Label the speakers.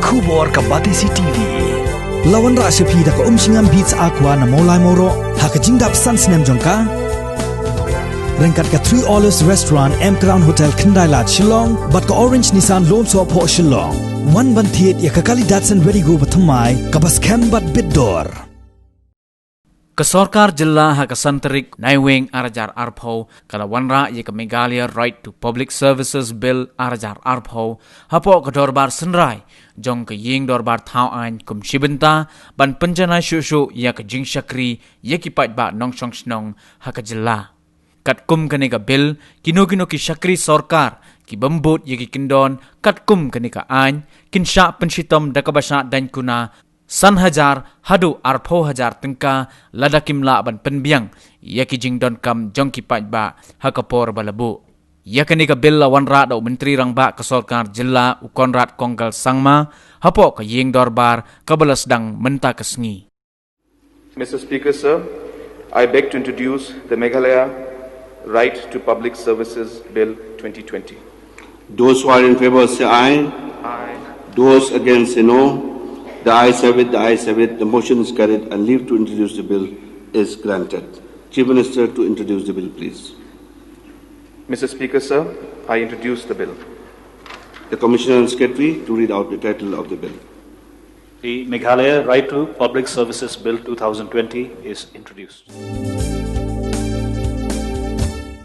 Speaker 1: Kubor ka Batisi TV. Lawan ra sepi da ka singam beats aqua na molai moro ha ka jingdap sunsnem jongka. Rengkat ka 3 Olives Restaurant M Crown Hotel Kendai Lat Shillong bat ka Orange Nissan Lone So Po Shillong. One ban thiet ya ka kali Datsun Ready Go bathamai ka bas kem bat bidor.
Speaker 2: Kesorkar jilla ha kasanterik naiwing arajar arpho kala wanra ye ka Meghalaya Right to Public Services Bill arajar arpho hapo ka dorbar senrai jong ka ying dorbar thau ain kum shibenta ban penjana shushu ya ka jing shakri ye ki pat ba nong shong snong ha ka jilla kat kum kane ka bill kino ki shakri sorkar ki bambut ye ki kindon kat kum kane ka ain kinsha penshitom dakabasha dan kuna san hajar hadu arpho hajar tengka ladakim la ban penbiang yaki jingdon kam jongki pat ba hakapor balabu yakani ka billa wanra da menteri rangba ka sorkar jilla ukonrat konggal sangma hapo ka ying dorbar kabalas dang menta kesngi.
Speaker 3: Mr. Speaker, sir, I beg to introduce the Meghalaya Right to Public Services Bill 2020.
Speaker 4: Those who are in favor say aye.
Speaker 3: Aye.
Speaker 4: Those against say no. The ayes have it, the ayes have it. The motion is carried and leave to introduce the bill is granted. Chief Minister to introduce the bill, please.
Speaker 3: Mr. Speaker, sir, I introduce the bill.
Speaker 4: The Commissioner and Secretary to read out the title of the bill.
Speaker 5: The Meghalaya Right to Public Services Bill 2020 is introduced.